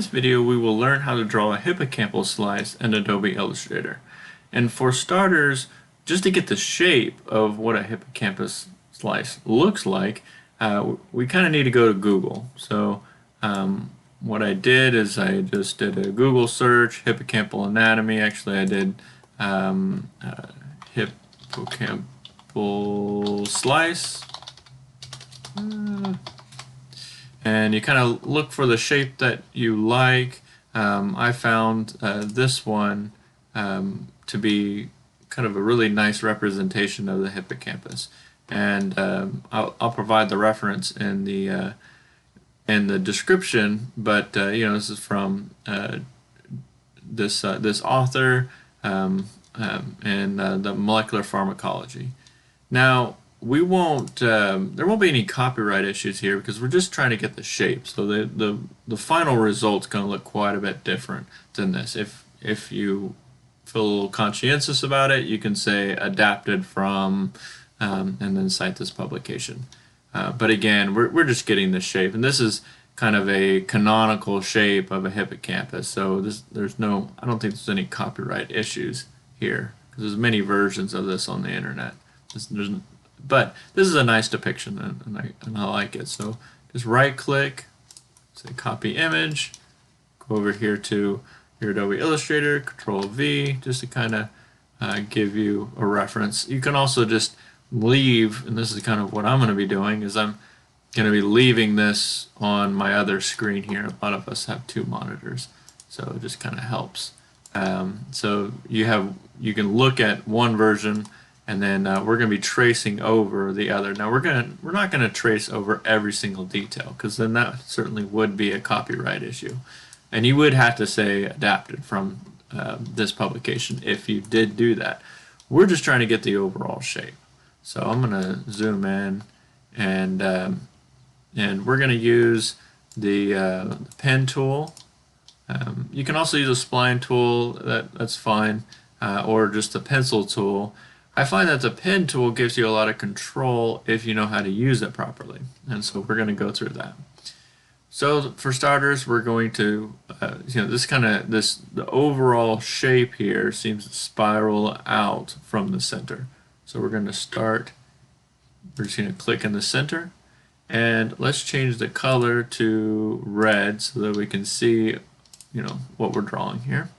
video, we will learn how to draw a hippocampal slice in Adobe Illustrator. And for starters, just to get the shape of what a hippocampus slice looks like, we kind of need to go to Google. So what I did is I just did a Google search, hippocampal anatomy. Actually, I did hippocampal slice. And you kind of look for the shape that you like. I found this one to be kind of a really nice representation of the hippocampus, and I'll provide the reference in the description. But this is from this author and the molecular pharmacology. Now, we won't there won't be any copyright issues here because we're just trying to get the shape. So the final result's going to look quite a bit different than this. If you feel a little conscientious about it, you can say adapted from and then cite this publication. But again, we're just getting the shape, and this is kind of a canonical shape of a hippocampus. So I don't think there's any copyright issues here because there's many versions of this on the internet. But this is a nice depiction, and I like it. So just right click, say copy image, go over here to your Adobe Illustrator, Control V, just to kind of give you a reference. You can also just leave, and this is kind of what I'm going to be doing, is I'm going to be leaving this on my other screen here. A lot of us have two monitors, so it just kind of helps. So you can look at one version, and then we're going to be tracing over the other. Now we're not going to trace over every single detail, because then that certainly would be a copyright issue, and you would have to say adapted from this publication if you did do that. We're just trying to get the overall shape. So I'm going to zoom in, and we're going to use the pen tool. You can also use a spline tool. That's fine, or just a pencil tool. I find that the pen tool gives you a lot of control if you know how to use it properly, and so we're going to go through that. So for starters, we're going to, the overall shape here seems to spiral out from the center. So we're going to start. We're just going to click in the center, and let's change the color to red so that we can see, what we're drawing here.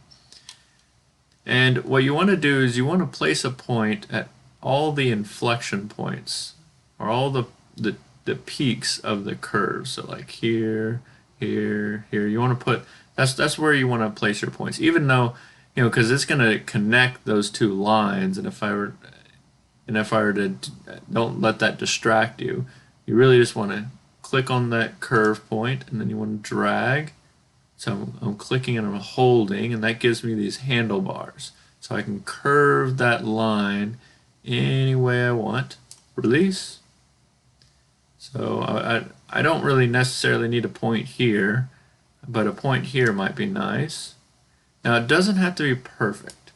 And what you want to do is you want to place a point at all the inflection points, or all the peaks of the curve. So like here, here, here. You want to put, that's where you want to place your points, even though, because it's going to connect those two lines. And if I were to, don't let that distract you. You really just want to click on that curve point, and then you want to drag. So I'm clicking and I'm holding, and that gives me these handlebars. So I can curve that line any way I want. Release. So I don't really necessarily need a point here, but a point here might be nice. Now it doesn't have to be perfect.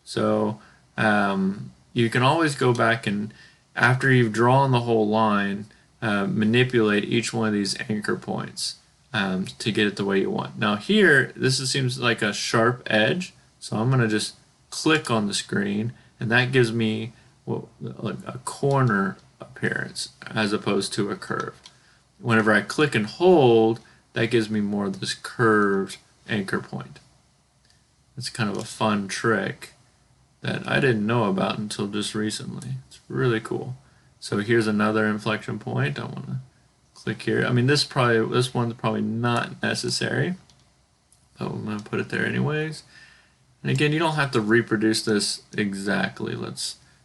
So you can always go back and, after you've drawn the whole line, manipulate each one of these anchor points to get it the way you want. Now here, seems like a sharp edge, so I'm going to just click on the screen, and that gives me a corner appearance as opposed to a curve. Whenever I click and hold, that gives me more of this curved anchor point. It's kind of a fun trick that I didn't know about until just recently. It's really cool. So here's another inflection point. I want to click here. I mean, this one's probably not necessary, but I'm going to put it there anyways. And again, you don't have to reproduce this exactly.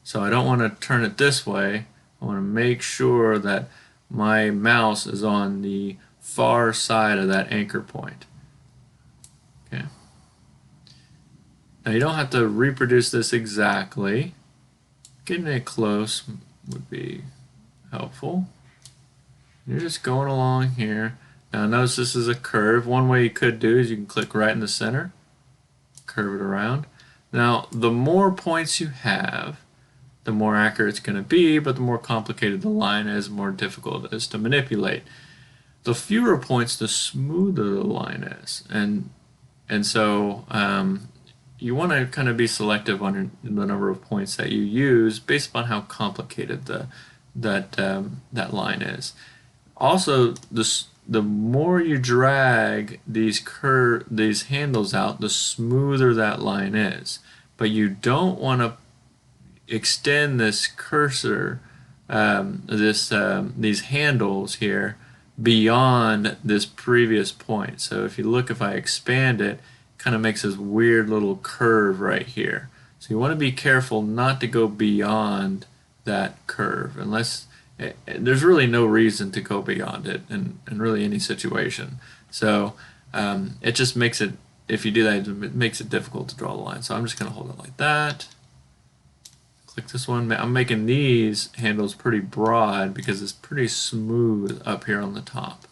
So I don't want to turn it this way. I want to make sure that my mouse is on the far side of that anchor point. Okay. Now you don't have to reproduce this exactly. Getting it close would be helpful. You're just going along here. Now notice this is a curve. One way you could do is you can click right in the center, curve it around. Now the more points you have, the more accurate it's going to be, but the more complicated the line is, the more difficult it is to manipulate. the fewer points, the smoother the line is, and so you want to kind of be selective on the number of points that you use based upon how complicated that line is. Also, the more you drag these handles out, the smoother that line is. But you don't want to extend this cursor, these handles here, beyond this previous point. So if you look, if I expand it, it kind of makes this weird little curve right here. So you want to be careful not to go beyond that curve, unless there's really no reason to go beyond it in really any situation. So it just makes it, if you do that, it makes it difficult to draw the line. So I'm just going to hold it like that. Click this one. I'm making these handles pretty broad because it's pretty smooth up here on the top.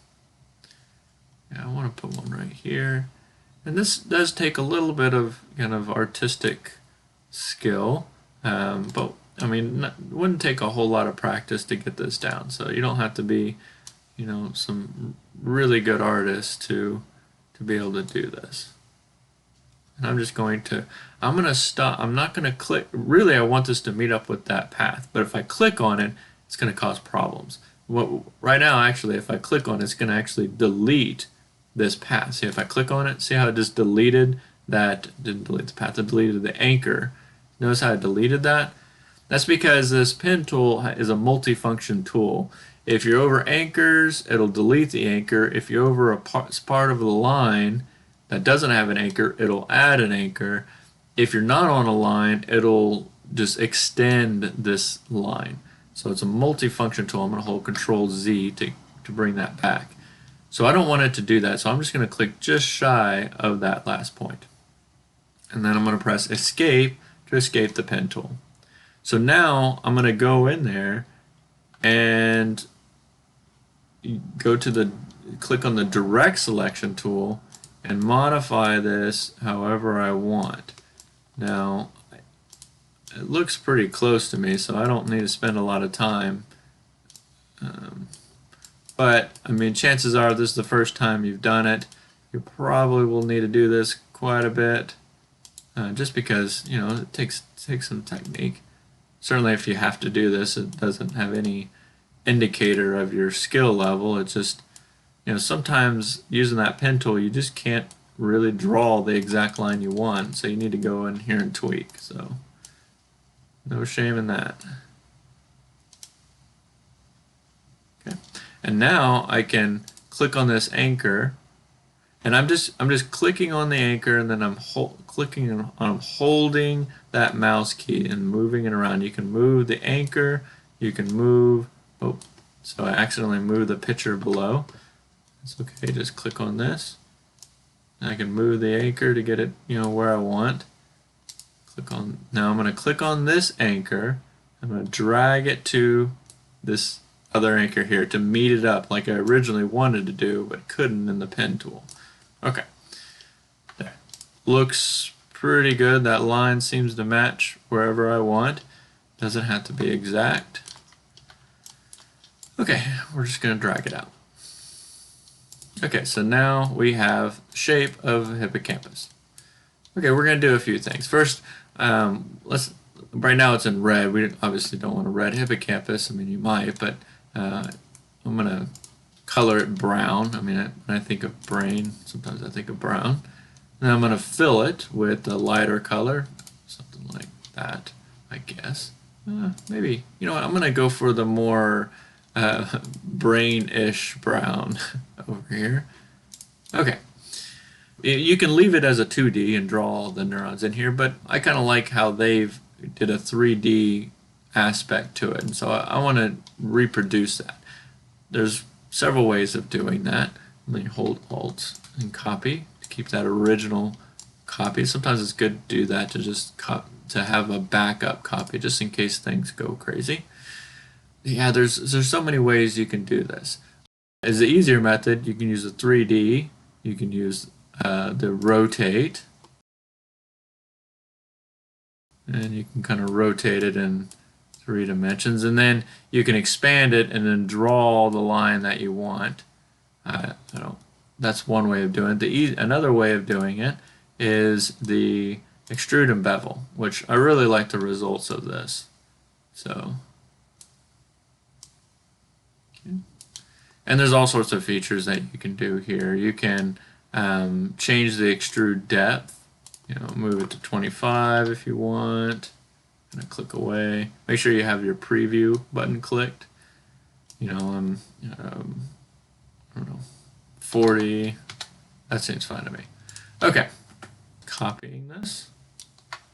Yeah, I want to put one right here. And this does take a little bit of kind of artistic skill, but I mean, it wouldn't take a whole lot of practice to get this down. So you don't have to be, some really good artist to be able to do this. And I'm just going to, I'm going to stop. I'm not going to click. Really, I want this to meet up with that path. But if I click on it, it's going to cause problems. Right now, actually, if I click on it, it's going to actually delete this path. See, if I click on it, see how it just deleted that, didn't delete the path, it deleted the anchor. Notice how it deleted that? That's because this pen tool is a multifunction tool. If you're over anchors, it'll delete the anchor. If you're over a part of the line that doesn't have an anchor, it'll add an anchor. If you're not on a line, it'll just extend this line. So it's a multifunction tool. I'm going to hold Control Z to bring that back. So I don't want it to do that, so I'm just going to click just shy of that last point. And then I'm going to press Escape to escape the pen tool. So now I'm going to go in there and go to click on the direct selection tool and modify this however I want. Now, it looks pretty close to me, so I don't need to spend a lot of time. But, I mean, chances are this is the first time you've done it. You probably will need to do this quite a bit, just because, it takes some technique. Certainly if you have to do this, it doesn't have any indicator of your skill level. It's just, sometimes using that pen tool, you just can't really draw the exact line you want, so you need to go in here and tweak. So, no shame in that. Okay. And now I can click on this anchor, and I'm just clicking on the anchor, and then I'm holding that mouse key and moving it around. You can move the anchor, you can move, so I accidentally moved the picture below. It's okay, just click on this. And I can move the anchor to get it, where I want. Now I'm going to click on this anchor. I'm going to drag it to this other anchor here to meet it up like I originally wanted to do, but couldn't in the pen tool. Okay, there. Looks pretty good. That line seems to match wherever I want. Doesn't have to be exact. Okay, we're just going to drag it out. Okay, so now we have shape of hippocampus. Okay, we're going to do a few things. First, right now it's in red. We obviously don't want a red hippocampus. I mean, you might, but I'm going to color it brown. I mean, when I think of brain, sometimes I think of brown. And I'm going to fill it with a lighter color, something like that, I guess. Maybe, what, I'm going to go for the more brain-ish brown over here. Okay. You can leave it as a 2D and draw the neurons in here, but I kind of like how they've did a 3D aspect to it, and so I want to reproduce that. There's several ways of doing that. Let me hold Alt and copy to keep that original copy. Sometimes it's good to do that to just to have a backup copy just in case things go crazy. Yeah, there's so many ways you can do this. As the easier method, you can use a 3D. You can use the rotate, and you can kind of rotate it in 3 dimensions, and then you can expand it and then draw the line that you want. I don't. That's one way of doing it. Another way of doing it is the extrude and bevel, which I really like the results of this. So, okay. And there's all sorts of features that you can do here. You can change the extrude depth. Move it to 25 if you want. And click away. Make sure you have your preview button clicked. I don't know, 40. That seems fine to me. Okay, copying this,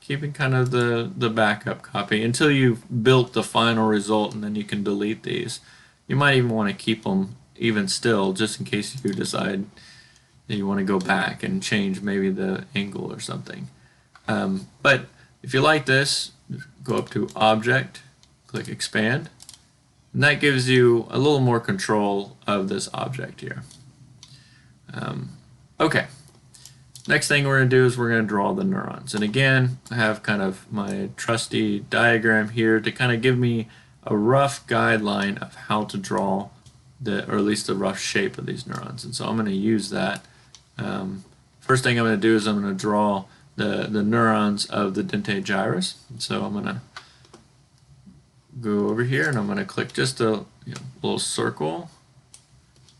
keeping kind of the backup copy until you've built the final result, and then you can delete these. You might even want to keep them even still, just in case you decide that you want to go back and change maybe the angle or something. But if you like this, go up to Object, click Expand, and that gives you a little more control of this object here. Okay, next thing we're going to do is we're going to draw the neurons. And again, I have kind of my trusty diagram here to kind of give me a rough guideline of how to draw or at least the rough shape of these neurons. And so I'm going to use that. First thing I'm going to do is I'm going to draw the neurons of the dentate gyrus. And so I'm going to go over here and I'm going to click just a little circle.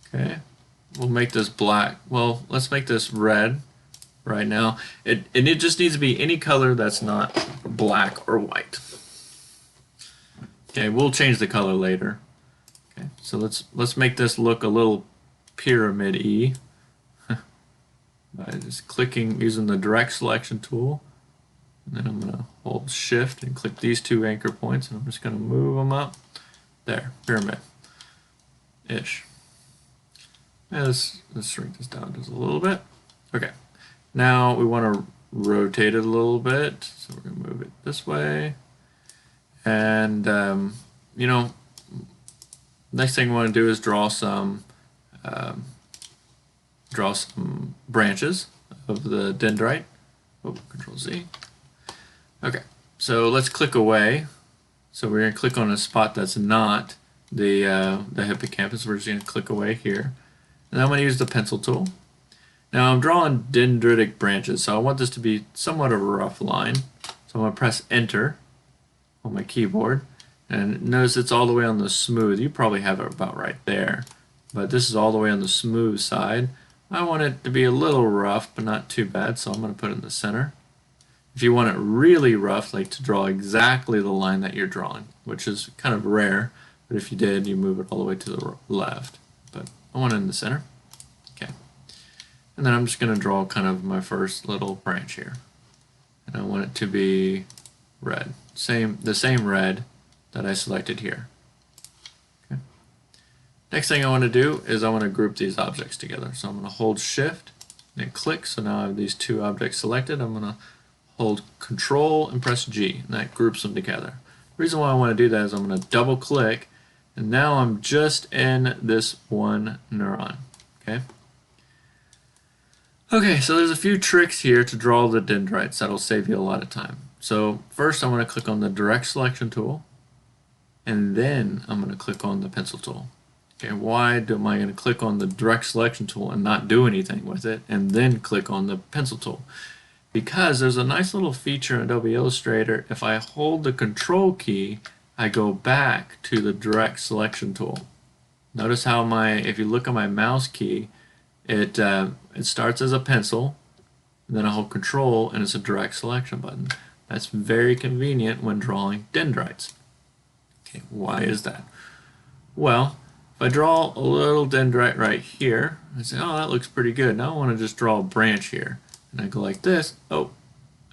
Okay, we'll make this black. Well, let's make this red right now. It just needs to be any color that's not black or white. Okay, we'll change the color later. Okay, so let's make this look a little pyramid-y by just clicking using the direct selection tool. And then I'm going to hold Shift and click these two anchor points, and I'm just going to move them up. There, pyramid-ish. Yeah, let's shrink this down just a little bit. Okay, now we want to rotate it a little bit, so we're going to move it this way. And next thing we want to do is draw some branches of the dendrite. Oh, Control Z. Okay, so let's click away. So we're going to click on a spot that's not the hippocampus. We're just going to click away here. And I'm going to use the pencil tool. Now I'm drawing dendritic branches, so I want this to be somewhat of a rough line. So I'm going to press Enter on my keyboard. And notice it's all the way on the smooth. You probably have it about right there. But this is all the way on the smooth side. I want it to be a little rough, but not too bad, so I'm going to put it in the center. If you want it really rough, like to draw exactly the line that you're drawing, which is kind of rare, but if you did, you move it all the way to the left. But I want it in the center. Okay. And then I'm just going to draw kind of my first little branch here. And I want it to be red. The same red that I selected here. Okay. Next thing I want to do is I want to group these objects together. So I'm going to hold Shift and click. So now I have these two objects selected. I'm going to hold Control and press G, and that groups them together. The reason why I want to do that is I'm going to double click, and now I'm just in this one neuron. Okay. Okay, so there's a few tricks here to draw the dendrites that'll save you a lot of time. So first I'm going to click on the direct selection tool, and then I'm going to click on the pencil tool. Okay, why am I going to click on the direct selection tool and not do anything with it, and then click on the pencil tool? Because there's a nice little feature in Adobe Illustrator. If I hold the Control key, I go back to the direct selection tool. Notice how if you look at my mouse key, it starts as a pencil, and then I hold Control, and it's a direct selection button. That's very convenient when drawing dendrites. Okay, why is that? Well, if I draw a little dendrite right here, I say, oh, that looks pretty good. Now I want to just draw a branch here. And I go like this. Oh,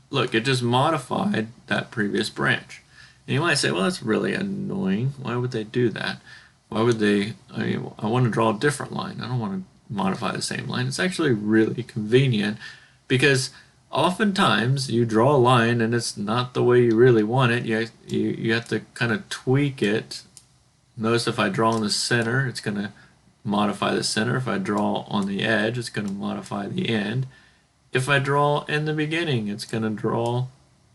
look, it just modified that previous branch. And you might say, well, that's really annoying. Why would they do that? Why would they? I want to draw a different line. I don't want to modify the same line. It's actually really convenient because oftentimes you draw a line and it's not the way you really want it. You have to kind of tweak it. Notice if I draw in the center, it's going to modify the center. If I draw on the edge, it's going to modify the end. If I draw in the beginning, it's going to draw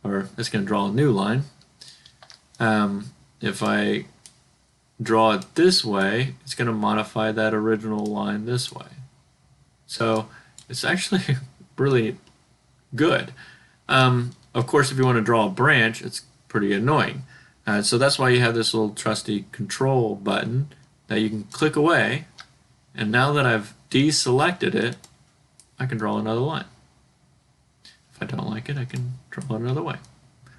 a new line. If I draw it this way, it's going to modify that original line this way. So it's actually really good. Of course, if you want to draw a branch, it's pretty annoying. So that's why you have this little trusty control button that you can click away. And now that I've deselected it, I can draw another line. If I don't like it, I can draw it another way.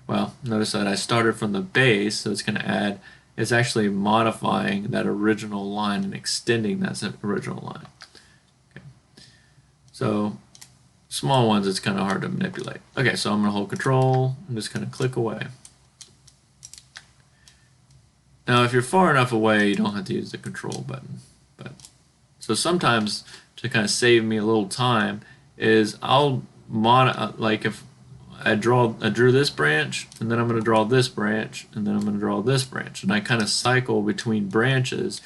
Well, notice that I started from the base, so it's going to add, it's actually modifying that original line and extending that original line. Okay. So small ones, it's kind of hard to manipulate. Okay, so I'm going to hold Control and just kind of click away. Now, if you're far enough away, you don't have to use the Control button. So sometimes, to kind of save me a little time, is I'll like if I drew this branch, and then I'm going to draw this branch, and then I'm going to draw this branch, and I kind of cycle between branches,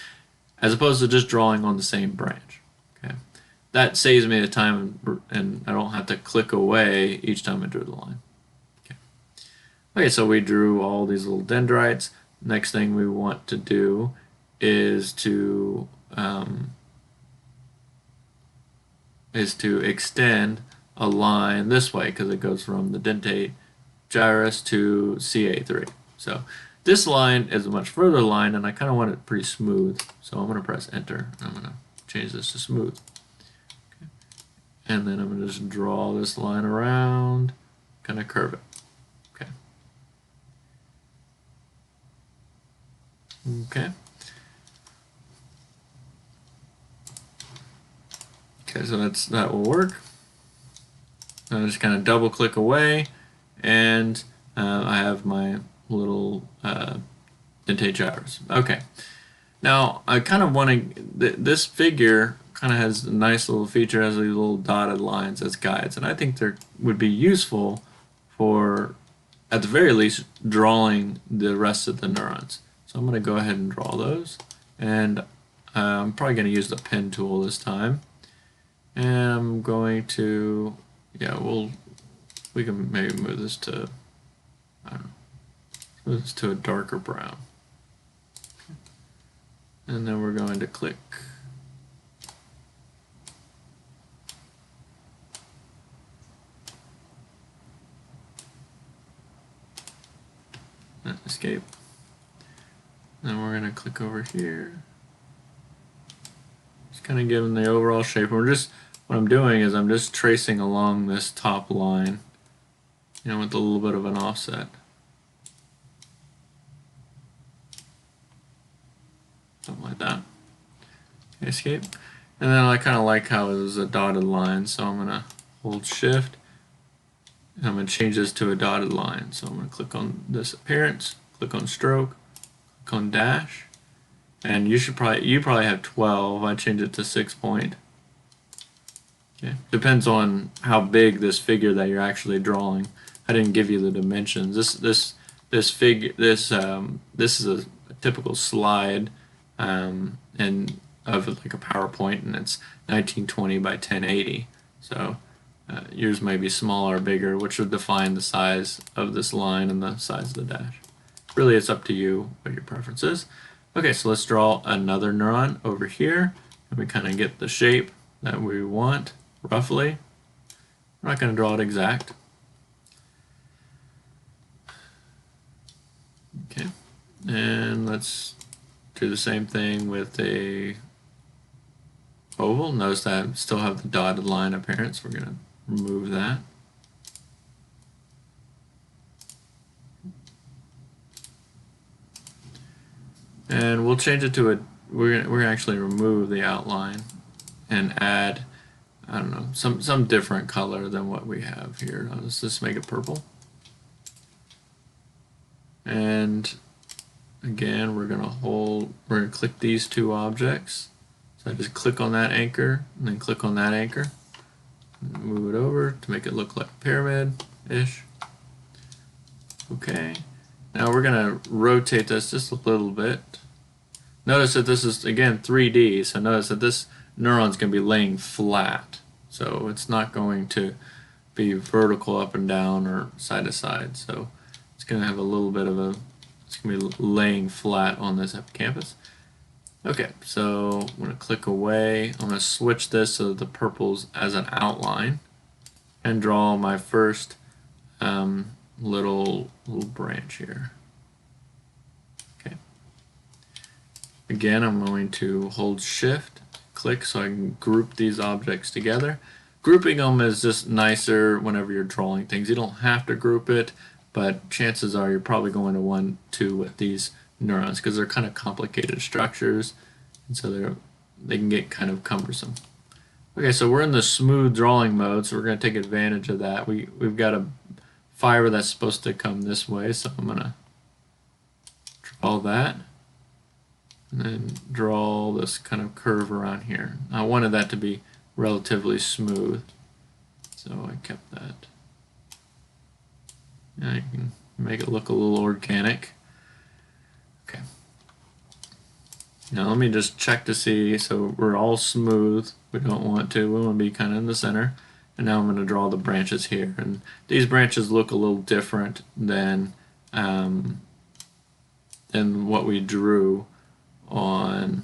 as opposed to just drawing on the same branch. Okay, that saves me the time, and I don't have to click away each time I drew the line. Okay, so we drew all these little dendrites. Next thing we want to do is to extend a line this way, because it goes from the dentate gyrus to CA3. So this line is a much further line, and I kind of want it pretty smooth. So I'm going to press Enter. I'm going to change this to smooth. Okay. And then I'm going to just draw this line around, kind of curve it. Okay. Okay. Okay, so that will work. I just kind of double click away, and I have my little dentate gyrus. Okay, now I kind of want to, this figure kind of has a nice little feature, has these little dotted lines as guides, and I think they would be useful for, at the very least, drawing the rest of the neurons. So I'm going to go ahead and draw those, and I'm probably going to use the pen tool this time. And I'm going to, we can maybe move this to, I don't know, move this to a darker brown. Okay. And then we're going to click. Escape. Then we're going to click over here. Just kind of giving the overall shape. What I'm doing is I'm just tracing along this top line, with a little bit of an offset. Something like that. Okay, escape. And then I kind of like how it was a dotted line, so I'm going to hold Shift, and I'm going to change this to a dotted line. So I'm going to click on this appearance, click on stroke, click on dash, and you probably have 12. I change it to 6 point. Okay. Depends on how big this figure that you're actually drawing. I didn't give you the dimensions. This is a typical slide and of like a PowerPoint, and it's 1920 by 1080. So yours may be smaller or bigger, which would define the size of this line and the size of the dash. Really, it's up to you what your preference is. Okay, so let's draw another neuron over here, and we kind of get the shape that we want. Roughly. We're not going to draw it exact. Okay, and let's do the same thing with a oval. Notice that I still have the dotted line appearance. We're going to remove that. And we'll change it to we're going to actually remove the outline and add, I don't know, some different color than what we have here. Let's just make it purple. And again, we're going to click these two objects. So I just click on that anchor and then click on that anchor. And move it over to make it look like a pyramid-ish. Okay. Now we're going to rotate this just a little bit. Notice that this is, again, 3D, so notice that this neuron's going to be laying flat. So it's not going to be vertical up and down or side to side. So it's going to have a little bit of a It's going to be laying flat on this hippocampus. Okay, so I'm going to click away. I'm going to switch this so that the purple's as an outline and draw my first little branch here. Okay. Again, I'm going to hold Shift, click so I can group these objects together. Grouping them is just nicer whenever you're drawing things. You don't have to group it, but chances are you're probably going to want to with these neurons because they're kind of complicated structures, and so they can get kind of cumbersome. Okay, so we're in the smooth drawing mode, so we're going to take advantage of that. We've got a fiber that's supposed to come this way, so I'm going to draw that and then draw this kind of curve around here. I wanted that to be relatively smooth, so I kept that. Now you can make it look a little organic. Okay. Now let me just check to see, so we're all smooth. We don't want to, we want to be kind of in the center. And now I'm going to draw the branches here. And these branches look a little different than what we drew on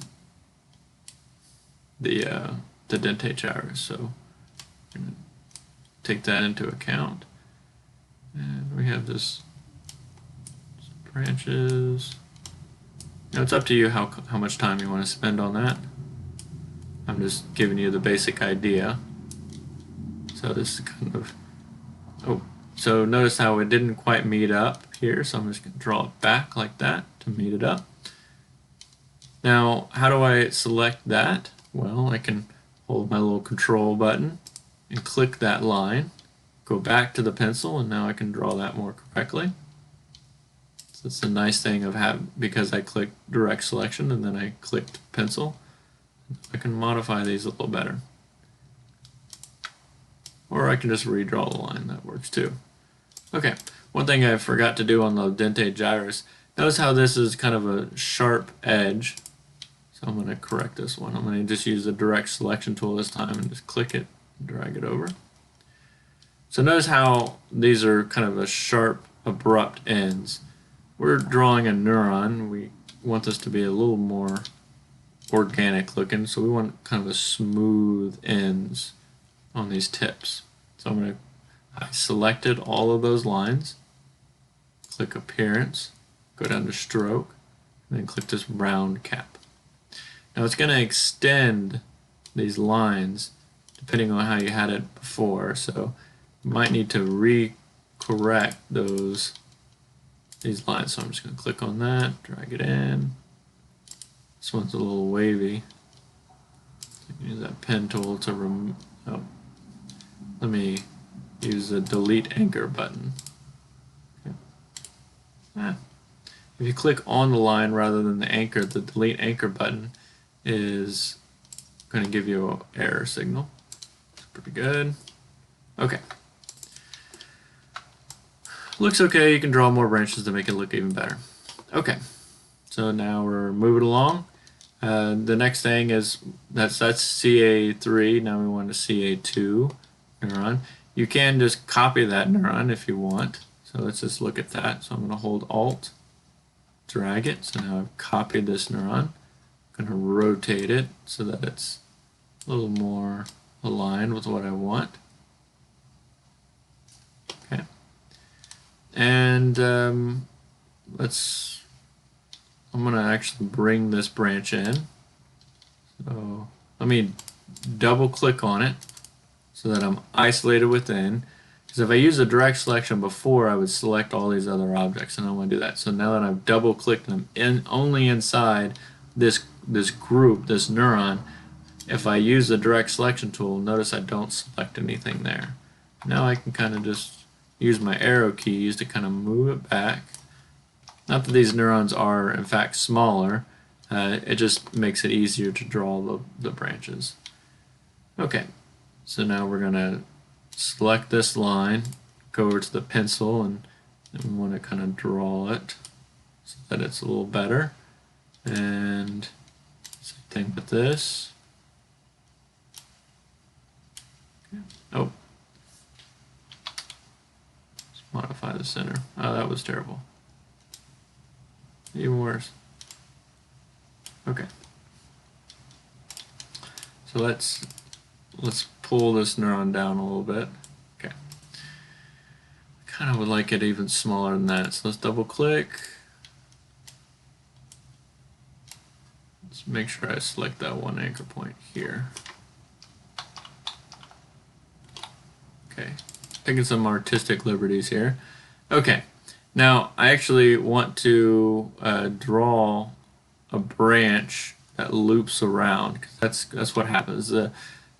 the dentate gyrus. So I'm going to take that into account. And we have this branches. Now it's up to you how much time you want to spend on that. I'm just giving you the basic idea. So this is kind of, so notice how it didn't quite meet up here, so I'm just going to draw it back like that to meet it up. Now, how do I select that? Well, I can hold my little control button and click that line, go back to the pencil, and now I can draw that more correctly. So it's a nice thing of because I clicked direct selection and then I clicked pencil, I can modify these a little better. Or I can just redraw the line, that works too. Okay, one thing I forgot to do on the dentate gyrus, notice how this is kind of a sharp edge. So I'm going to correct this one. I'm going to just use the direct selection tool this time and just click it and drag it over. So notice how these are kind of a sharp, abrupt ends. We're drawing a neuron. We want this to be a little more organic looking, so we want kind of a smooth ends on these tips. So I selected all of those lines, click Appearance, go down to Stroke, and then click this round cap. Now it's going to extend these lines depending on how you had it before, so you might need to re-correct these lines. So I'm just going to click on that, drag it in. This one's a little wavy. You can use that pen tool to remove. Oh, let me use the Delete Anchor button. Okay. If you click on the line rather than the anchor, the Delete Anchor button is going to give you an error signal. That's pretty good. Okay. Looks okay. You can draw more branches to make it look even better. Okay. So now we're moving along. The next thing is that's CA3. Now we want a CA2 neuron. You can just copy that neuron if you want. So let's just look at that. So I'm going to hold Alt, drag it. So now I've copied this neuron. I'm going to rotate it so that it's a little more aligned with what I want. Okay. And I'm going to actually bring this branch in. So let me double click on it so that I'm isolated within. Because if I use a direct selection before, I would select all these other objects, and I don't want to do that. So now that I've double clicked them only inside this group, this neuron, if I use the direct selection tool, notice I don't select anything there. Now I can kind of just use my arrow keys to kind of move it back. Not that these neurons are in fact smaller, it just makes it easier to draw the branches. Okay, so now we're going to select this line, go over to the pencil, and we want to kind of draw it so that it's a little better. And same thing with this. Okay. Oh, let's modify the center. Oh, that was terrible. even worse. Okay. So let's pull this neuron down a little bit. Okay. Kind of would like it even smaller than that. So let's double click. Let's make sure I select that one anchor point here. Okay. Taking some artistic liberties here. Okay. Now I actually want to draw a branch that loops around. That's what happens.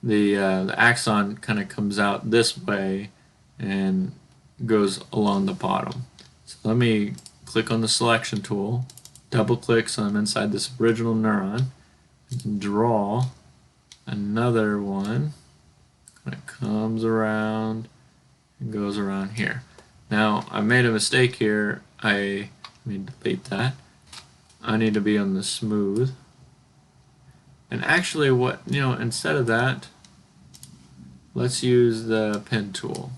The axon kind of comes out this way and goes along the bottom. So let me click on the selection tool, double click so I'm inside this original neuron, and draw another one that comes around and goes around here. Now I made a mistake here. Let me delete that. I need to be on the smooth. And actually instead of that, let's use the pen tool.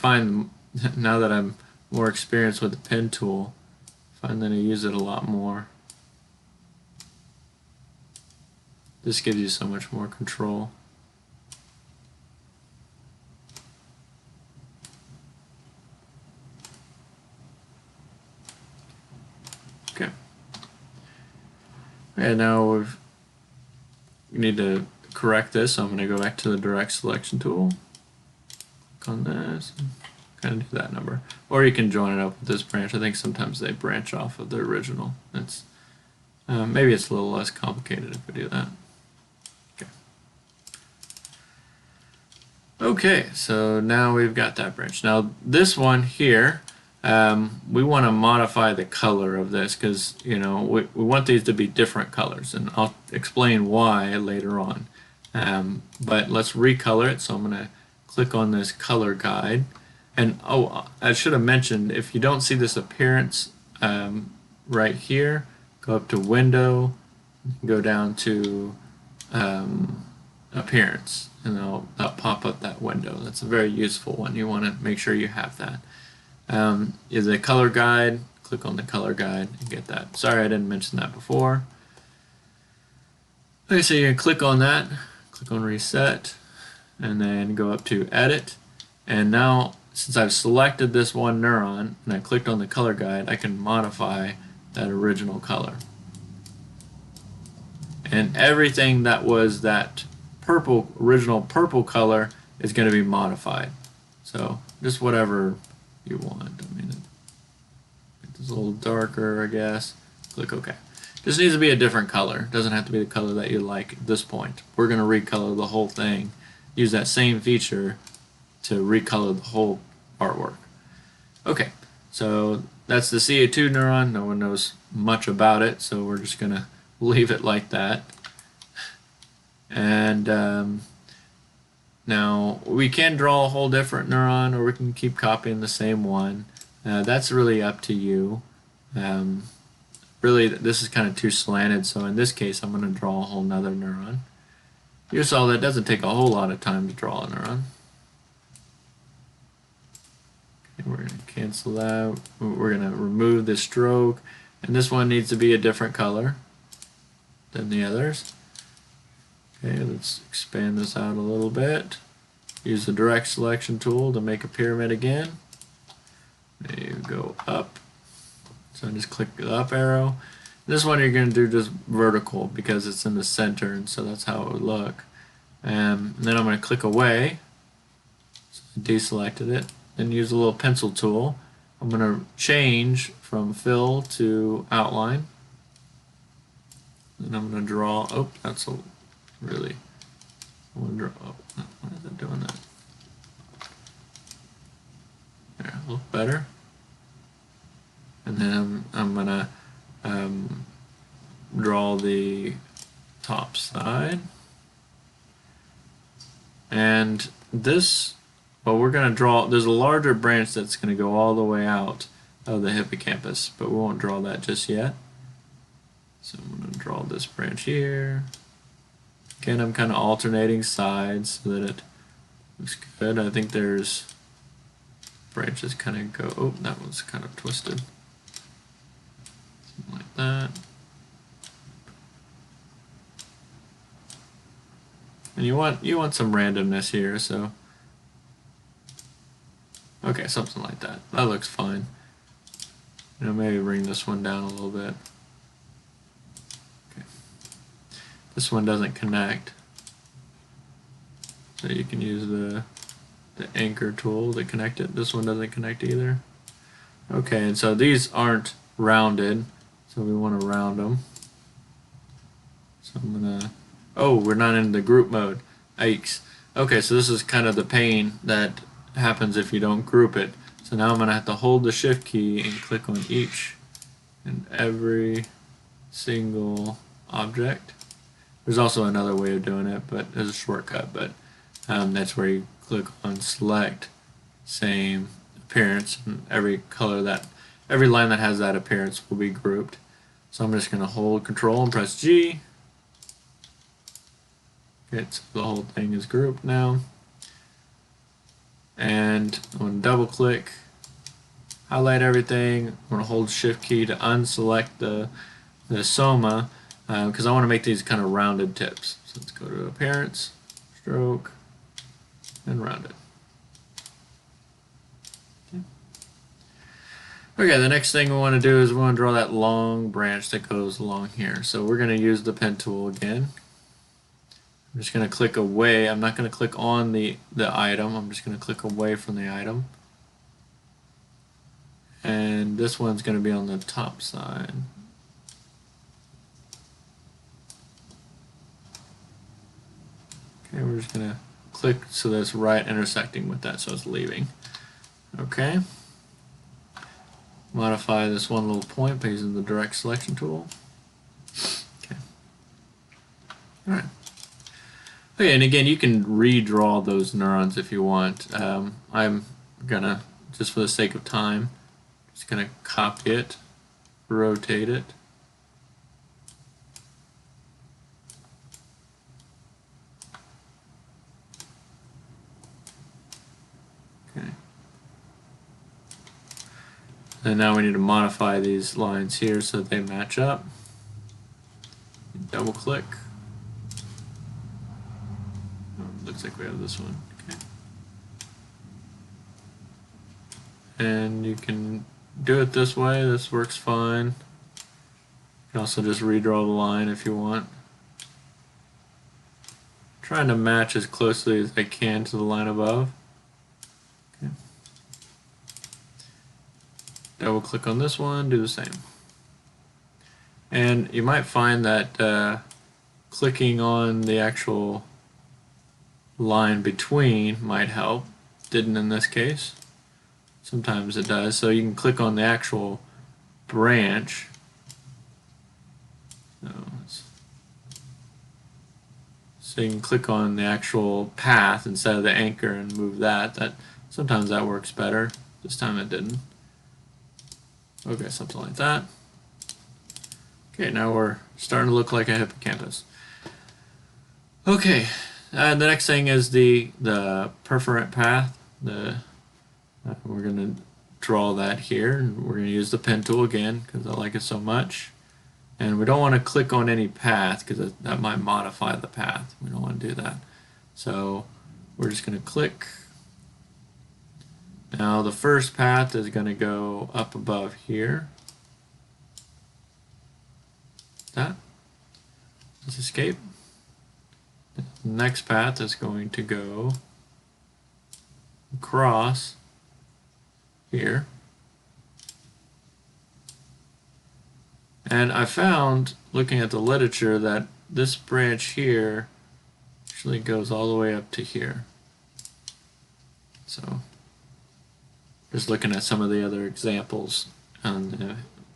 Now that I'm more experienced with the pen tool, I find that I use it a lot more. This gives you so much more control. Okay. And now we need to correct this, so I'm going to go back to the direct selection tool. Click on this, and kind of do that number. Or you can join it up with this branch. I think sometimes they branch off of the original. Maybe it's a little less complicated if we do that. Okay. Okay, so now we've got that branch. Now this one here, we want to modify the color of this because we want these to be different colors, and I'll explain why later on. But let's recolor it. So I'm going to click on this color guide, and I should have mentioned, if you don't see this appearance right here, go up to Window, go down to Appearance, and that'll pop up that window. That's a very useful one. You want to make sure you have that. Is a color guide. Click on the color guide and get that. Sorry I didn't mention that before. Okay, so you can click on that, click on Reset, and then go up to Edit. And now, since I've selected this one neuron and I clicked on the color guide, I can modify that original color. And everything that was that original purple color is going to be modified. So just whatever you want. I mean, make this a little darker, I guess. Click OK. This needs to be a different color. It doesn't have to be the color that you like at this point. We're going to recolor the whole thing. Use that same feature to recolor the whole artwork. Okay, so that's the CA2 neuron. No one knows much about it, so we're just going to leave it like that. And now we can draw a whole different neuron, or we can keep copying the same one. That's really up to you. Really, this is kind of too slanted, so in this case I'm going to draw a whole nother neuron. You saw that it doesn't take a whole lot of time to draw a neuron. Okay, we're going to cancel that. We're going to remove the stroke, and this one needs to be a different color than the others. Okay, let's expand this out a little bit. Use the direct selection tool to make a pyramid again. There you go, up. So just click the up arrow. This one you're going to do just vertical because it's in the center, and so that's how it would look. And then I'm going to click away. So I deselected it. Then use a little pencil tool. I'm going to change from fill to outline. Then I'm going to draw. Oh, that's a really. I want to draw. Oh, why is it doing that? There, look better. And then I'm going to draw the top side. And this, well, we're going to draw, there's a larger branch that's going to go all the way out of the hippocampus, but we won't draw that just yet. So I'm going to draw this branch here. Again, I'm kind of alternating sides so that it looks good. I think there's branches kind of go, oh, that one's kind of twisted. about that. And you want some randomness here, so okay, something like that. That looks fine. You know, maybe bring this one down a little bit. Okay. This one doesn't connect, so you can use the anchor tool to connect it. This one doesn't connect either. Okay, and so these aren't rounded, so we want to round them. So I'm gonna, oh, we're not in the group mode. Yikes. Okay, so this is kind of the pain that happens if you don't group it. So now I'm gonna have to hold the shift key and click on each and every single object. There's also another way of doing it, but there's a shortcut, but that's where you click on select same appearance, and every line that has that appearance will be grouped. So I'm just going to hold Control and press G. Okay, so the whole thing is grouped now. And I'm going to double click, highlight everything. I'm going to hold Shift key to unselect the soma because I want to make these kind of rounded tips. So let's go to Appearance, Stroke, and Rounded. Okay, the next thing we want to do is we want to draw that long branch that goes along here. So we're going to use the pen tool again. I'm just going to click away. I'm not going to click on the item. I'm just going to click away from the item. And this one's going to be on the top side. Okay, we're just going to click so that it's right intersecting with that, so it's leaving. Okay. Modify this one little point by using the direct selection tool. Okay. Alright. Okay, and again, you can redraw those neurons if you want. I'm gonna, just for the sake of time, just gonna copy it, rotate it. Okay. And now we need to modify these lines here so that they match up. Double click. Oh, looks like we have this one. Okay. And you can do it this way. This works fine. You can also just redraw the line if you want. Trying to match as closely as I can to the line above. Okay. Double click on this one, do the same. And you might find that clicking on the actual line between might help. Didn't in this case. Sometimes it does. So you can click on the actual branch. So you can click on the actual path instead of the anchor and move that. Sometimes that works better. This time it didn't. Okay, something like that. Okay, now we're starting to look like a hippocampus. Okay, the next thing is the perforant path. We're going to draw that here, and we're going to use the pen tool again because I like it so much. And we don't want to click on any path because that might modify the path. We don't want to do that. So we're just going to click. Now the first path is going to go up above here. That. Let's escape. The next path is going to go across here. And I found, looking at the literature, that this branch here actually goes all the way up to here. So just looking at some of the other examples of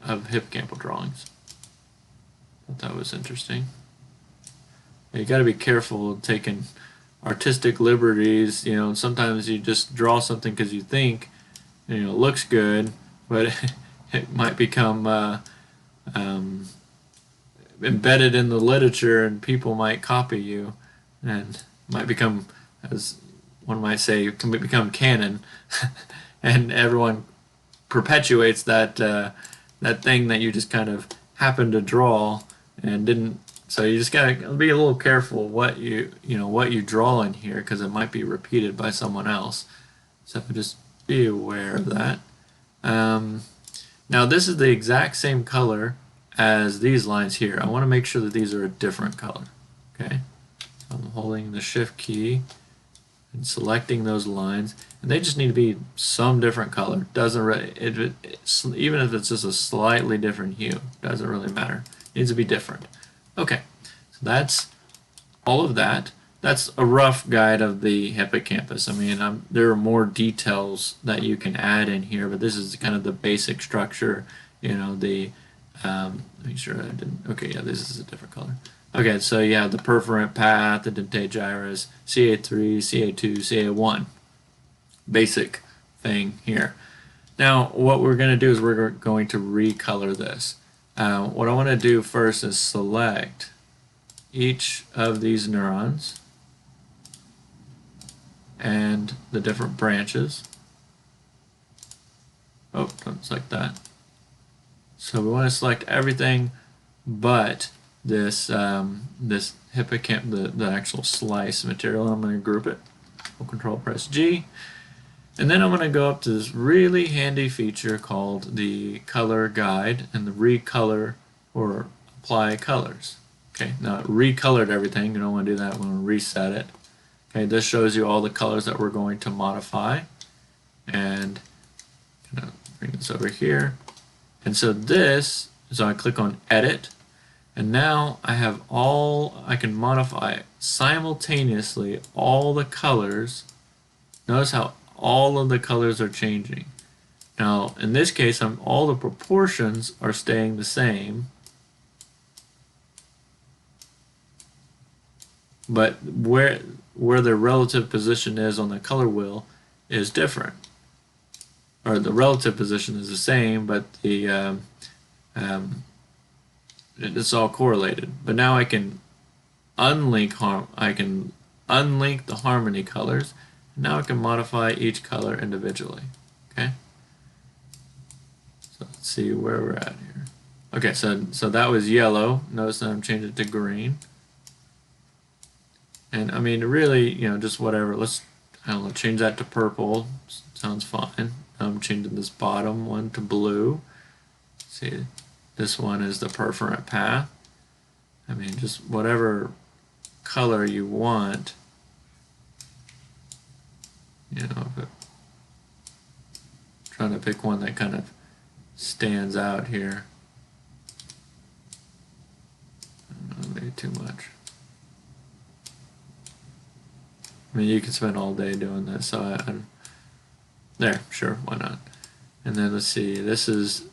hippocampal drawings. I thought that was interesting. You got to be careful taking artistic liberties. You know, sometimes you just draw something because you think, you know, it looks good, but it might become embedded in the literature, and people might copy you, and might become, as one might say, can become canon. And everyone perpetuates that thing that you just kind of happened to draw and didn't. So you just gotta be a little careful what what you draw in here, because it might be repeated by someone else. So just be aware of that. Now this is the exact same color as these lines here. I want to make sure that these are a different color. Okay, I'm holding the Shift key and selecting those lines, and they just need to be some different color. Doesn't even if it's just a slightly different hue, doesn't really matter. It needs to be different. Okay, so that's all of that. That's a rough guide of the hippocampus. I mean, there are more details that you can add in here, but this is kind of the basic structure. Make sure I didn't. Okay, yeah, this is a different color. Okay, so you have the perforant path, the dentate gyrus, CA3, CA2, CA1. Basic thing here. Now, what we're going to do is we're going to recolor this. What I want to do first is select each of these neurons and the different branches. Oh, don't select that. So we want to select everything but this this hippocampus, the actual slice material. I'm going to group it. Hold Control, press G, and then I'm going to go up to this really handy feature called the color guide and the recolor or apply colors. Okay, now it recolored everything. You don't want to do that. We want to reset it. Okay, this shows you all the colors that we're going to modify, and I'm going to bring this over here. And so I click on Edit, and now I can modify simultaneously all the colors. Notice how all of the colors are changing. Now, in this case, all the proportions are staying the same, but where the relative position is on the color wheel is different. Or the relative position is the same, but it's all correlated. But now I can unlink the harmony colors. Now I can modify each color individually. Okay. So let's see where we're at here. Okay, so that was yellow. Notice that I'm changing it to green. And I mean, really, just whatever. I don't know, change that to purple. Sounds fine. I'm changing this bottom one to blue. See, this one is the perforant path. I mean, just whatever color you want. Trying to pick one that kind of stands out here. I don't know, maybe too much. I mean, you can spend all day doing this, so there, sure, why not? And then let's see, this is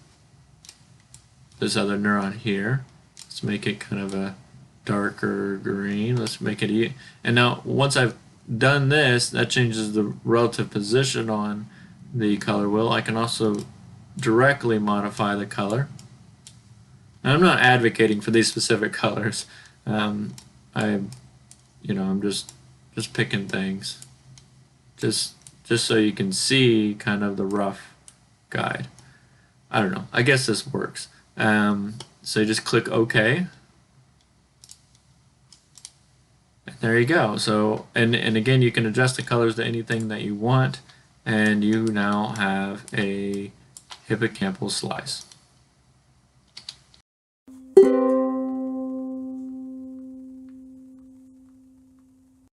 this other neuron here. Let's make it kind of a darker green. Let's make it and now once I've done this, that changes the relative position on the color wheel. I can also directly modify the color. Now, I'm not advocating for these specific colors. I'm just picking things. Just so you can see kind of the rough guide. I don't know. I guess this works. So you just click OK. And there you go. So and again, you can adjust the colors to anything that you want, and you now have a hippocampal slice.